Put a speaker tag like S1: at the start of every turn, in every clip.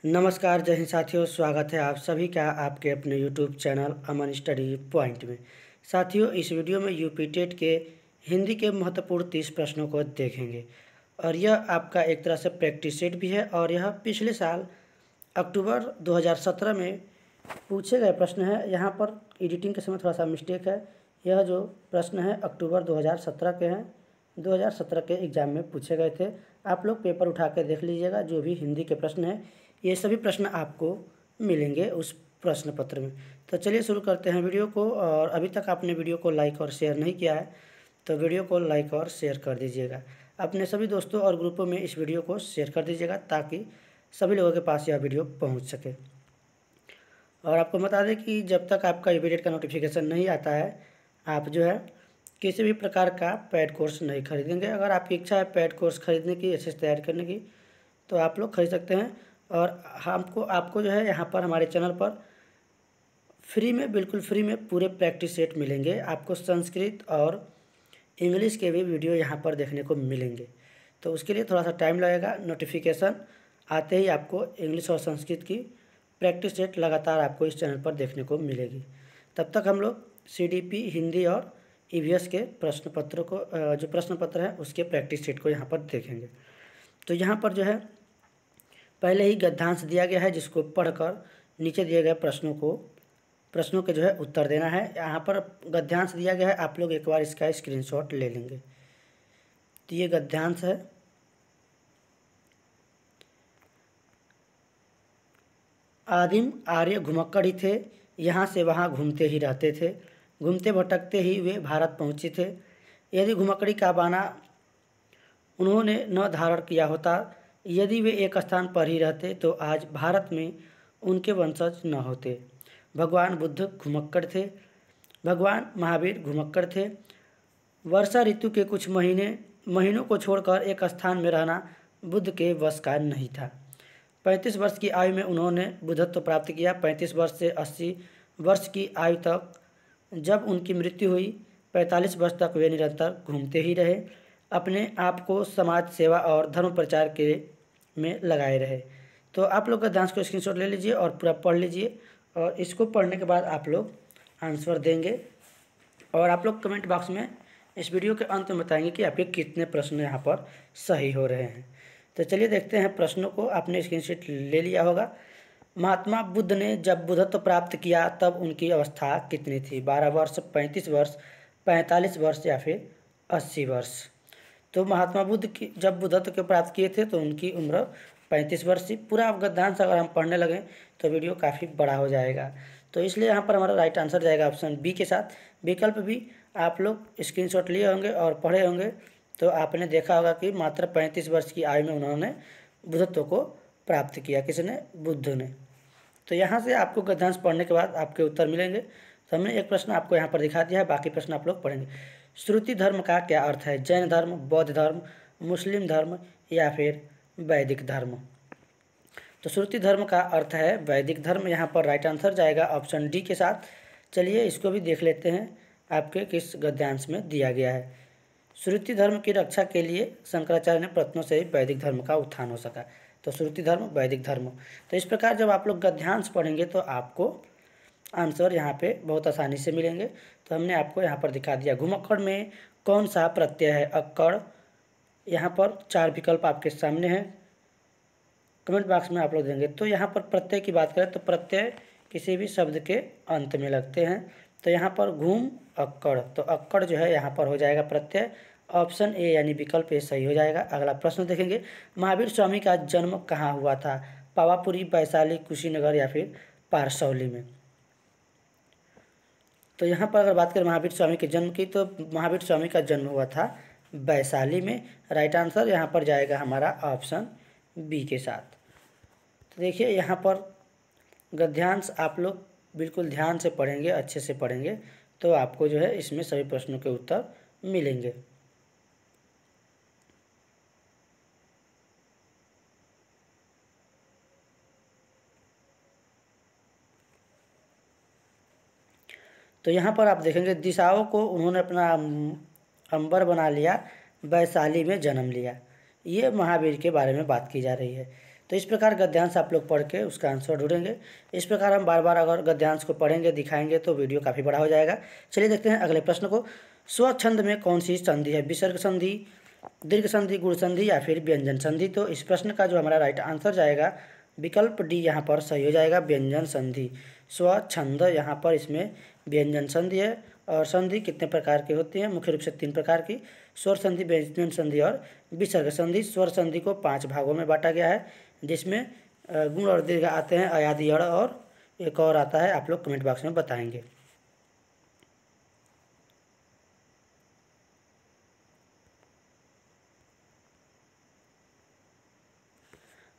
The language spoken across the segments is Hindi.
S1: नमस्कार, जय हिंद साथियों। स्वागत है आप सभी का आपके अपने यूट्यूब चैनल अमन स्टडी पॉइंट में। साथियों, इस वीडियो में यूपी टेट के हिंदी के महत्वपूर्ण 30 प्रश्नों को देखेंगे और यह आपका एक तरह से प्रैक्टिस सेट भी है और यह पिछले साल अक्टूबर 2017 में पूछे गए प्रश्न है। यहाँ पर एडिटिंग के समय थोड़ा सा मिस्टेक है। यह जो प्रश्न है अक्टूबर 2017 के हैं, 2017 के एग्ज़ाम में पूछे गए थे। आप लोग पेपर उठा कर देख लीजिएगा, जो भी हिंदी के प्रश्न हैं ये सभी प्रश्न आपको मिलेंगे उस प्रश्न पत्र में। तो चलिए शुरू करते हैं वीडियो को। और अभी तक आपने वीडियो को लाइक और शेयर नहीं किया है तो वीडियो को लाइक और शेयर कर दीजिएगा। अपने सभी दोस्तों और ग्रुपों में इस वीडियो को शेयर कर दीजिएगा ताकि सभी लोगों के पास यह वीडियो पहुंच सके। और आपको बता दें कि जब तक आपका यूपी का नोटिफिकेशन नहीं आता है, आप जो है किसी भी प्रकार का पेड कोर्स नहीं खरीदेंगे। अगर आपकी इच्छा है पेड कोर्स खरीदने की, अच्छे से तैयारी करने की, तो आप लोग खरीद सकते हैं। और आपको जो है यहाँ पर हमारे चैनल पर फ्री में, बिल्कुल फ्री में पूरे प्रैक्टिस सेट मिलेंगे। आपको संस्कृत और इंग्लिश के भी वीडियो यहाँ पर देखने को मिलेंगे। तो उसके लिए थोड़ा सा टाइम लगेगा। नोटिफिकेशन आते ही आपको इंग्लिश और संस्कृत की प्रैक्टिस सेट लगातार आपको इस चैनल पर देखने को मिलेगी। तब तक हम लोग CDP हिंदी और EVS के प्रश्न पत्रों को, जो प्रश्न पत्र है उसके प्रैक्टिस सेट को यहाँ पर देखेंगे। तो यहाँ पर जो है पहले ही गद्यांश दिया गया है, जिसको पढ़कर नीचे दिए गए प्रश्नों के जो है उत्तर देना है। यहाँ पर गद्यांश दिया गया है, आप लोग एक बार इसका स्क्रीनशॉट ले लेंगे। तो ये गद्यांश है। आदिम आर्य घुमक्कड़ ही थे, यहाँ से वहाँ घूमते ही रहते थे, घूमते भटकते ही वे भारत पहुँचे थे। यदि घुमक्कड़ी का बाना उन्होंने न धारण किया होता, यदि वे एक स्थान पर ही रहते तो आज भारत में उनके वंशज न होते। भगवान बुद्ध घुमक्कड़ थे, भगवान महावीर घुमक्कड़ थे। वर्षा ऋतु के कुछ महीनों को छोड़कर एक स्थान में रहना बुद्ध के वश का नहीं था। 35 वर्ष की आयु में उन्होंने बुद्धत्व प्राप्त किया। 35 वर्ष से 80 वर्ष की आयु तक जब उनकी मृत्यु हुई, 45 वर्ष तक वे निरंतर घूमते ही रहे, अपने आप को समाज सेवा और धर्म प्रचार के में लगाए रहे। तो आप लोग गद्यांश को स्क्रीनशॉट ले लीजिए और पूरा पढ़ लीजिए और इसको पढ़ने के बाद आप लोग आंसर देंगे। और आप लोग कमेंट बॉक्स में इस वीडियो के अंत में बताएंगे कि आपके कितने प्रश्न यहाँ पर सही हो रहे हैं। तो चलिए देखते हैं प्रश्नों को। आपने स्क्रीनशॉट ले लिया होगा। महात्मा बुद्ध ने जब बुद्धत्व प्राप्त किया तब उनकी अवस्था कितनी थी? 12 वर्ष, 35 वर्ष, 45 वर्ष या फिर 80 वर्ष? तो महात्मा बुद्ध की जब बुद्धत्व के प्राप्त किए थे तो उनकी उम्र 35 वर्ष थी। पूरा गद्यांश अगर हम पढ़ने लगें तो वीडियो काफ़ी बड़ा हो जाएगा, तो इसलिए यहाँ पर हमारा राइट आंसर जाएगा ऑप्शन बी के साथ। विकल्प भी आप लोग स्क्रीनशॉट लिए होंगे और पढ़े होंगे, तो आपने देखा होगा कि मात्र 35 वर्ष की आयु में उन्होंने बुद्धत्व को प्राप्त किया। किसने? बुद्ध ने। तो यहाँ से आपको गद्यांश पढ़ने के बाद आपके उत्तर मिलेंगे। तो हमने एक प्रश्न आपको यहाँ पर दिखा दिया है, बाकी प्रश्न आप लोग पढ़ेंगे। श्रुति धर्म का क्या अर्थ है? जैन धर्म, बौद्ध धर्म, मुस्लिम धर्म या फिर वैदिक धर्म? तो श्रुति धर्म का अर्थ है वैदिक धर्म। यहाँ पर राइट आंसर जाएगा ऑप्शन डी के साथ। चलिए इसको भी देख लेते हैं आपके किस गद्यांश में दिया गया है। श्रुति धर्म की रक्षा के लिए शंकराचार्य ने प्रयत्नों से ही वैदिक धर्म का उत्थान हो सका। तो श्रुति धर्म, वैदिक धर्म। तो इस प्रकार जब आप लोग गद्यांश पढ़ेंगे तो आपको आंसर यहाँ पे बहुत आसानी से मिलेंगे। तो हमने आपको यहाँ पर दिखा दिया। घुमक्कड़ में कौन सा प्रत्यय है? अक्कड़। यहाँ पर 4 विकल्प आपके सामने हैं, कमेंट बॉक्स में आप लोग देंगे। तो यहाँ पर प्रत्यय की बात करें तो प्रत्यय किसी भी शब्द के अंत में लगते हैं। तो यहाँ पर घूम अक्कड़, तो अक्कड़ जो है यहाँ पर हो जाएगा प्रत्यय। ऑप्शन ए यानी विकल्प ए सही हो जाएगा। अगला प्रश्न देखेंगे। महावीर स्वामी का जन्म कहाँ हुआ था? पावापुरी, वैशाली, कुशीनगर या फिर पारसौली में? तो यहाँ पर अगर बात करें महावीर स्वामी के जन्म की, तो महावीर स्वामी का जन्म हुआ था वैशाली में। राइट आंसर यहाँ पर जाएगा हमारा ऑप्शन बी के साथ। तो देखिए यहाँ पर गद्यांश आप लोग बिल्कुल ध्यान से पढ़ेंगे, अच्छे से पढ़ेंगे, तो आपको जो है इसमें सभी प्रश्नों के उत्तर मिलेंगे। तो यहाँ पर आप देखेंगे दिशाओं को उन्होंने अपना अंबर बना लिया, वैशाली में जन्म लिया। ये महावीर के बारे में बात की जा रही है। तो इस प्रकार गद्यांश आप लोग पढ़ के उसका आंसर ढूंढेंगे। इस प्रकार हम बार बार अगर गद्यांश को पढ़ेंगे दिखाएंगे तो वीडियो काफ़ी बड़ा हो जाएगा। चलिए देखते हैं अगले प्रश्न को। स्वच्छंद में कौन सी संधि है? विसर्ग संधि, दीर्घ संधि, गुण संधि या फिर व्यंजन संधि? तो इस प्रश्न का जो हमारा राइट आंसर जाएगा विकल्प डी यहाँ पर सही हो जाएगा, व्यंजन संधि। स्वच्छंद यहाँ पर इसमें व्यंजन संधि है। और संधि कितने प्रकार की होती है? मुख्य रूप से 3 प्रकार की, स्वर संधि, व्यंजन संधि और विसर्ग संधि। स्वर संधि को 5 भागों में बांटा गया है, जिसमें गुण और दीर्घ आते हैं, अयादि अड़ और एक और आता है, आप लोग कमेंट बॉक्स में बताएंगे।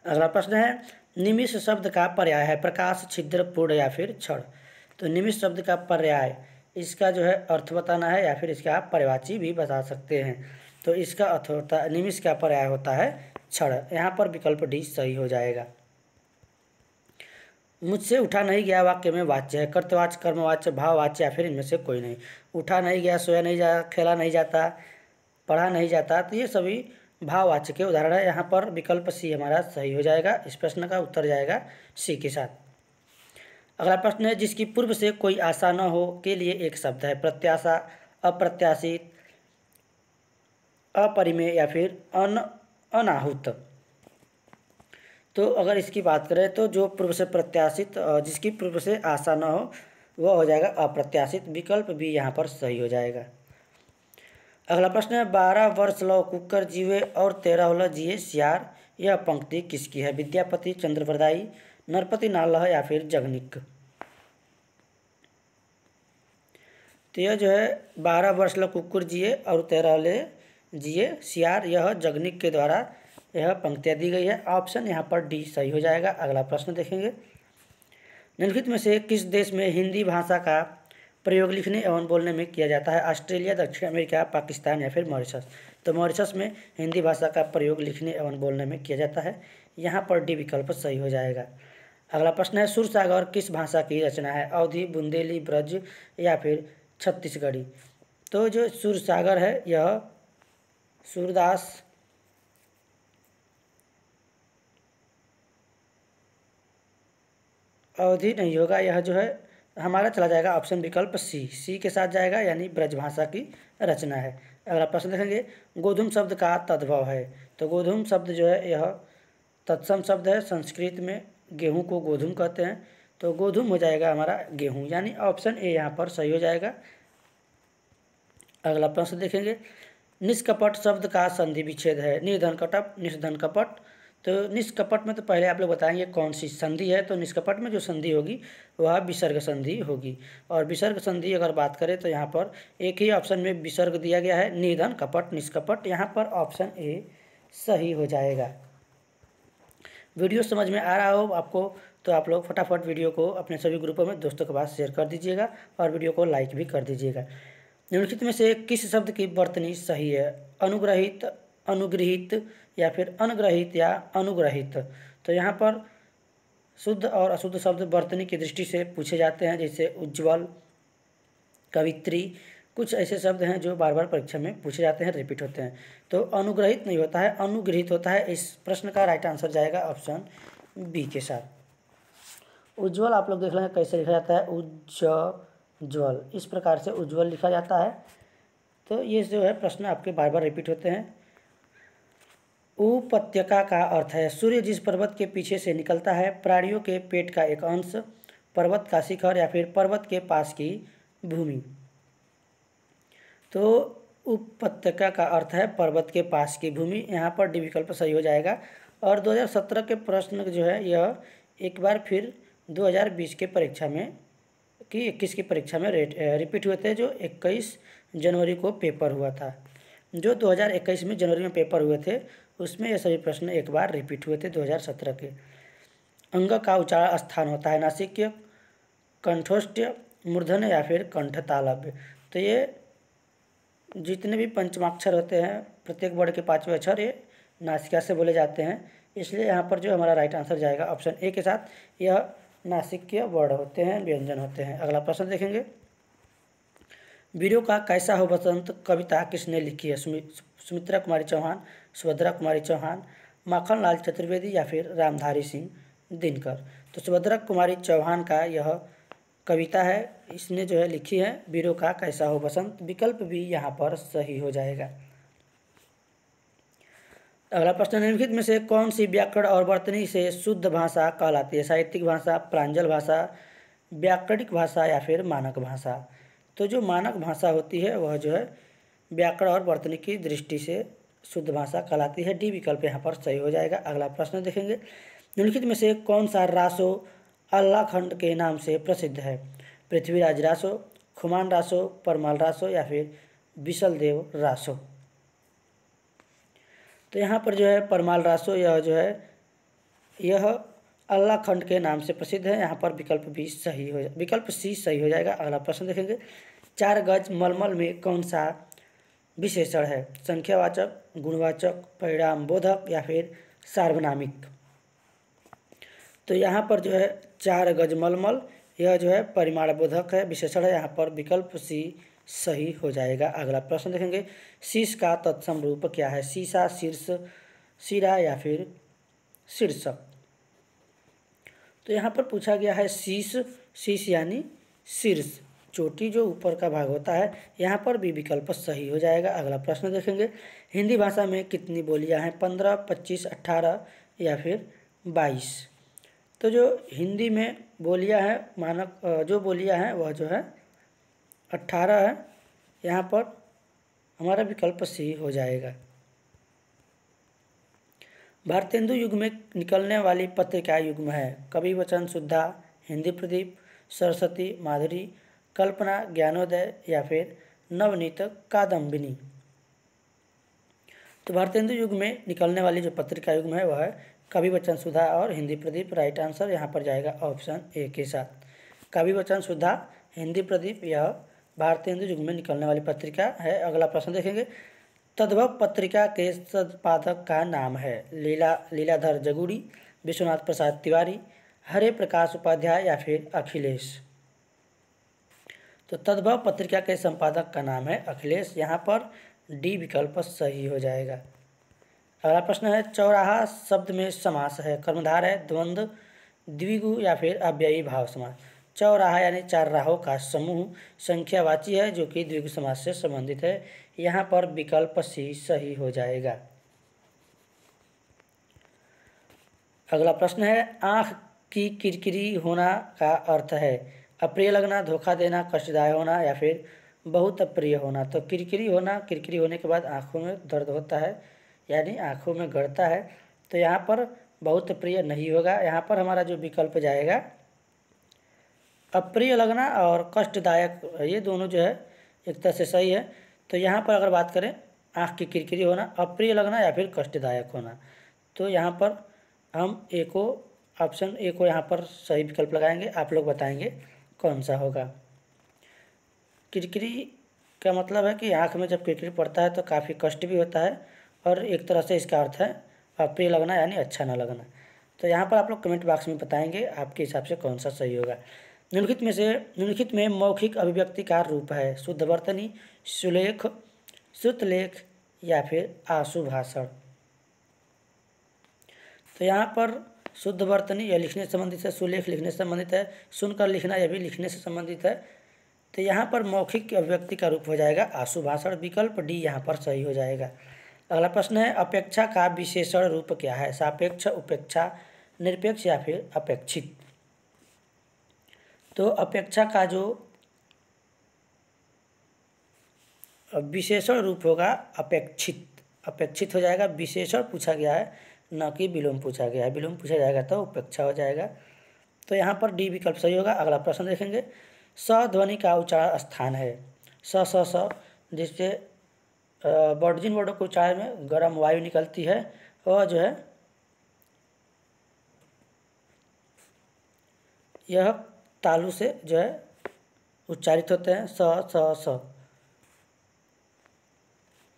S1: अगला प्रश्न है, निमिष शब्द का पर्याय है प्रकाश, छिद्र, पूर्ण या फिर क्षण? तो निमिष शब्द का पर्याय, इसका जो है अर्थ बताना है या फिर इसका आप पर्यायवाची भी बता सकते हैं। तो इसका अर्थ होता है, निमिष का पर्याय होता है क्षण। यहाँ पर विकल्प डी सही हो जाएगा। मुझसे उठा नहीं गया वाक्य में वाच्य है, कर्तवाच्य, कर्मवाच्य, भाववाच्य या फिर इनमें से कोई नहीं। उठा नहीं गया, सोया नहीं जा, खेला नहीं जाता, पढ़ा नहीं जाता, तो ये सभी भाववाच्य के उदाहरण है। यहाँ पर विकल्प सी हमारा सही हो जाएगा। इस प्रश्न का उत्तर जाएगा सी के साथ। अगला प्रश्न है, जिसकी पूर्व से कोई आशा न हो के लिए एक शब्द है। प्रत्याशा, अप्रत्याशित, अपरिमेय या फिर अनाहुत? तो अगर इसकी बात करें तो जो पूर्व से प्रत्याशित, जिसकी पूर्व से आशा न हो वह हो जाएगा अप्रत्याशित। विकल्प भी यहाँ पर सही हो जाएगा। अगला प्रश्न है, 12 वर्ष लौ कुकर जीवे और 13 होल जिए सियार, यह पंक्ति किसकी है? विद्यापति, चंद्रवरदाई, नरपति नालह या फिर जगनिक? तो यह जो है 12 वर्ष लौ कुकुर जिए और 13 होले जिए सियार, यह जगनिक के द्वारा यह पंक्तियाँ दी गई है। ऑप्शन यहाँ पर डी सही हो जाएगा। अगला प्रश्न देखेंगे, निम्नलिखित में से किस देश में हिंदी भाषा का प्रयोग लिखने एवं बोलने में किया जाता है? ऑस्ट्रेलिया, दक्षिण अमेरिका, पाकिस्तान या फिर मॉरिशस? तो मॉरिशस में हिंदी भाषा का प्रयोग लिखने एवं बोलने में किया जाता है। यहाँ पर डी विकल्प सही हो जाएगा। अगला प्रश्न है, सुरसागर किस भाषा की रचना है? अवधी, बुंदेली, ब्रज या फिर छत्तीसगढ़ी? तो जो सुरसागर है यह सूरदास अवधि नहीं होगा, यह जो है हमारा चला जाएगा ऑप्शन विकल्प सी के साथ जाएगा, यानी ब्रज भाषा की रचना है। अगला प्रश्न देखेंगे, गोधूम शब्द का तद्भव है। तो गोधूम शब्द जो है यह तत्सम शब्द है, संस्कृत में गेहूं को गोधूम कहते हैं, तो गोधूम हो जाएगा हमारा गेहूं, यानी ऑप्शन ए यहाँ पर सही हो जाएगा। अगला प्रश्न देखेंगे, निष्कपट शब्द का संधि विच्छेद है। निर्धन कटप, निष्धन कपट। तो निष्कपट में तो पहले आप लोग बताएंगे कौन सी संधि है। तो निष्कपट में जो संधि होगी वह विसर्ग संधि होगी। और विसर्ग संधि अगर बात करें तो यहाँ पर एक ही ऑप्शन में विसर्ग दिया गया है, निर्धन कपट, निष्कपट। यहाँ पर ऑप्शन ए सही हो जाएगा। वीडियो समझ में आ रहा हो आपको तो आप लोग फटाफट वीडियो को अपने सभी ग्रुपों में दोस्तों के पास शेयर कर दीजिएगा और वीडियो को लाइक भी कर दीजिएगा। निम्नलिखित में से किस शब्द की वर्तनी सही है? अनुग्रहित, अनुग्रहित या फिर अनग्रहित या अनुग्रहित? तो यहाँ पर शुद्ध और अशुद्ध शब्द वर्तनी की दृष्टि से पूछे जाते हैं, जैसे उज्ज्वल, कवित्री, कुछ ऐसे शब्द हैं जो बार बार परीक्षा में पूछे जाते हैं, रिपीट होते हैं। तो अनुग्रहित नहीं होता है, अनुग्रहित होता है। इस प्रश्न का राइट आंसर जाएगा ऑप्शन बी के साथ। उज्ज्वल आप लोग देख लेंगे कैसे लिखा जाता है, उज्ज्वल, इस प्रकार से उज्ज्वल लिखा जाता है। तो ये जो है प्रश्न आपके बार बार रिपीट होते हैं। उपत्यका का अर्थ है सूर्य जिस पर्वत के पीछे से निकलता है, प्राणियों के पेट का एक अंश, पर्वत का शिखर या फिर पर्वत के पास की भूमि? तो उपत्यका का अर्थ है पर्वत के पास की भूमि। यहाँ पर डी विकल्प सही हो जाएगा। और 2017 के प्रश्न जो है यह एक बार फिर 2020 के परीक्षा में 21 की परीक्षा में रिपीट हुए थे, जो 21 जनवरी को पेपर हुआ था। जो 2021 में जनवरी में पेपर हुए थे उसमें ये सभी प्रश्न एक बार रिपीट हुए थे 2017 के। अंग का उच्चारण स्थान होता है नासिक्य, कंठोष्ठ्य, मूर्धन्य या फिर कंठतालव्य? तो ये जितने भी पंचमाक्षर होते हैं प्रत्येक वर्ण के 5वें अक्षर ये नासिका से बोले जाते हैं, इसलिए यहाँ पर जो हमारा राइट आंसर जाएगा ऑप्शन ए के साथ। यह नासिकीय वर्ण होते हैं, व्यंजन होते हैं। अगला प्रश्न देखेंगे, वीरों का कैसा हो बसंत कविता किसने लिखी है? सुमित्रा कुमारी चौहान, सुभद्रा कुमारी चौहान, माखनलाल चतुर्वेदी या फिर रामधारी सिंह दिनकर। तो सुभद्रा कुमारी चौहान का यह कविता है, इसने जो है लिखी है वीरों का कैसा हो बसंत। विकल्प भी यहाँ पर सही हो जाएगा। अगला प्रश्न, निम्नलिखित में से कौन सी व्याकरण और वर्तनी से शुद्ध भाषा कहलाती है? साहित्यिक भाषा, प्रांजल भाषा, व्याकरणिक भाषा या फिर मानक भाषा। तो जो मानक भाषा होती है वह जो है व्याकरण और वर्तनी की दृष्टि से शुद्ध भाषा कहलाती है। डी विकल्प यहाँ पर सही हो जाएगा। अगला प्रश्न देखेंगे, निम्नलिखित में से कौन सा रासो अल्लाखंड के नाम से प्रसिद्ध है? पृथ्वीराज रासो, खुमान रासो, परमाल रासो या फिर विशलदेव रासो। तो यहाँ पर जो है परमाल रासो यह अल्लाखंड के नाम से प्रसिद्ध है। यहाँ पर विकल्प सी सही हो जाएगा। अगला प्रश्न देखेंगे, 4 गज मलमल में कौन सा विशेषण है? संख्यावाचक, गुणवाचक, परिणाम बोधक या फिर सार्वनामिक। तो यहाँ पर जो है 4 गज मलमल यह जो है परिमाण बोधक है, विशेषण है। यहाँ पर विकल्प सी सही हो जाएगा। अगला प्रश्न देखेंगे, शीश का तत्सम रूप क्या है? शीशा, शीर्ष, सिरा या फिर शीर्षक। तो यहाँ पर पूछा गया है शीश यानी शीर्ष, चोटी जो ऊपर का भाग होता है। यहाँ पर भी विकल्प सही हो जाएगा। अगला प्रश्न देखेंगे, हिंदी भाषा में कितनी बोलियाँ हैं? 15, 25, 18 या फिर 22। तो जो हिंदी में बोलियाँ हैं, मानक जो बोलियाँ हैं वह जो है 18 है। यहाँ पर हमारा विकल्प सी हो जाएगा। भारतेंदु युग में निकलने वाली पत्रिका युग्म है? कवि वचन, सुधा, हिंदी प्रदीप, सरस्वती, माधुरी, कल्पना, ज्ञानोदय या फिर नवनीत कादम्बिनी। तो भारतेंदु युग में निकलने वाली जो पत्रिका युग्म है वह है कवि वचन, सुधा और हिंदी प्रदीप। राइट आंसर यहाँ पर जाएगा ऑप्शन ए के साथ। कवि वचन, सुधा, हिंदी प्रदीप यह भारतेंदु युग में निकलने वाली पत्रिका है। अगला प्रश्न देखेंगे, तद्भव पत्रिका के संपादक का नाम है? लीलाधर जगूड़ी, विश्वनाथ प्रसाद तिवारी, हरे प्रकाश उपाध्याय या फिर अखिलेश। तो तद्भव पत्रिका के संपादक का नाम है अखिलेश। यहाँ पर डी विकल्प सही हो जाएगा। अगला प्रश्न है, चौराहा शब्द में समास है? कर्मधार है, द्वंद्व, द्विगु या फिर अव्ययी भाव समास। चौराहा यानी 4 राहों का समूह संख्यावाची है जो कि द्विगु समास से संबंधित है। यहाँ पर विकल्प सी सही हो जाएगा। अगला प्रश्न है, आँख की किरकिरी होना का अर्थ है? अप्रिय लगना, धोखा देना, कष्टदायक होना या फिर बहुत अप्रिय होना। तो किरकिरी होने के बाद आँखों में दर्द होता है यानी आँखों में गड़ता है। तो यहाँ पर बहुत प्रिय नहीं होगा। यहाँ पर हमारा जो विकल्प जाएगा, अप्रिय लगना और कष्टदायक, ये दोनों जो है एक तरह से सही है। तो यहाँ पर अगर बात करें आँख की किरकिरी होना, अप्रिय लगना या फिर कष्टदायक होना, तो यहाँ पर हम ऑप्शन ए को यहाँ पर सही विकल्प लगाएंगे। आप लोग बताएंगे कौन सा होगा। किरकिरी का मतलब है कि आँख में जब किरकिरी पड़ता है तो काफ़ी कष्ट भी होता है और एक तरह से इसका अर्थ है अप्रिय लगना यानी अच्छा ना लगना। तो यहाँ पर आप लोग कमेंट बॉक्स में बताएंगे आपके हिसाब से कौन सा सही होगा। निम्नलिखित में मौखिक अभिव्यक्ति का रूप है? शुद्धवर्तनी, सुलेख, श्रुतलेख या फिर आशु भाषण। तो यहाँ पर शुद्धवर्तनी यह लिखने से संबंधित है, सुलेख लिखने से संबंधित है, सुनकर लिखना यह भी लिखने से संबंधित है। तो यहाँ पर मौखिक अभिव्यक्ति का रूप हो जाएगा आशु भाषण। विकल्प डी यहाँ पर सही हो जाएगा। अगला प्रश्न है, अपेक्षा का विशेषण रूप क्या है? सापेक्ष, उपेक्षा, निरपेक्ष या फिर अपेक्षित। तो अपेक्षा का जो विशेषण रूप होगा अपेक्षित हो जाएगा। विशेषण पूछा गया है न कि विलोम पूछा गया है। विलोम पूछा जाएगा तो उपेक्षा हो जाएगा। तो यहाँ पर डी विकल्प सही होगा। अगला प्रश्न देखेंगे, स ध्वनि का उच्चारण स्थान है? स जिससे वर्डजिन वर्डों के उच्चारण में गर्म वायु निकलती है वह जो है यह तालु से जो है उच्चारित होते हैं, स।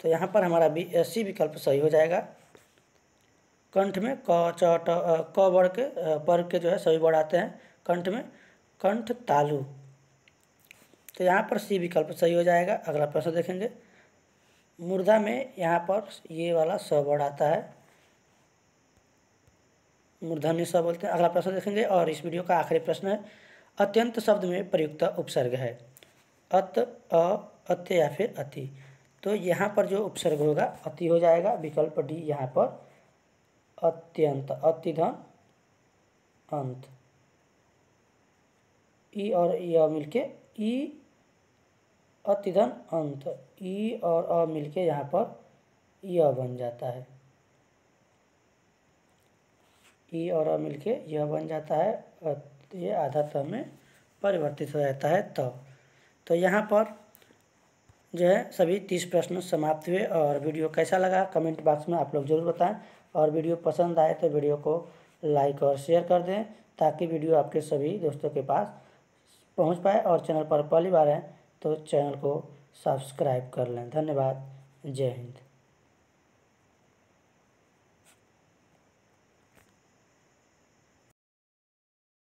S1: तो यहाँ पर हमारा सी विकल्प सही हो जाएगा। कंठ में क च ट क वर्ड के पर के जो है सभी वर्ड आते हैं कंठ में, कंठ तालु। तो यहाँ पर सी विकल्प सही हो जाएगा। अगला प्रश्न देखेंगे, मुर्दा में यहाँ पर ये वाला स वर्ड आता है मूर्धन्य स बोलते हैं। अगला प्रश्न देखेंगे और इस वीडियो का आखिरी प्रश्न है, अत्यंत शब्द में प्रयुक्त उपसर्ग है अत, अ, अत्य या फिर अति। तो यहाँ पर जो उपसर्ग होगा अति हो जाएगा, विकल्प डी यहाँ पर अत्यंत, अतिधन अंत, ई और य मिलके ई अतिधन अंत, ई और अ मिलके यहाँ पर य बन जाता है, ई और अ मिलके यह बन जाता है, ये आधा त में परिवर्तित हो जाता है तो यहाँ पर जो है सभी 30 प्रश्न समाप्त हुए। और वीडियो कैसा लगा कमेंट बॉक्स में आप लोग ज़रूर बताएं, और वीडियो पसंद आए तो वीडियो को लाइक और शेयर कर दें ताकि वीडियो आपके सभी दोस्तों के पास पहुंच पाए। और चैनल पर पहली बार हैं तो चैनल को सब्सक्राइब कर लें। धन्यवाद। जय हिंद।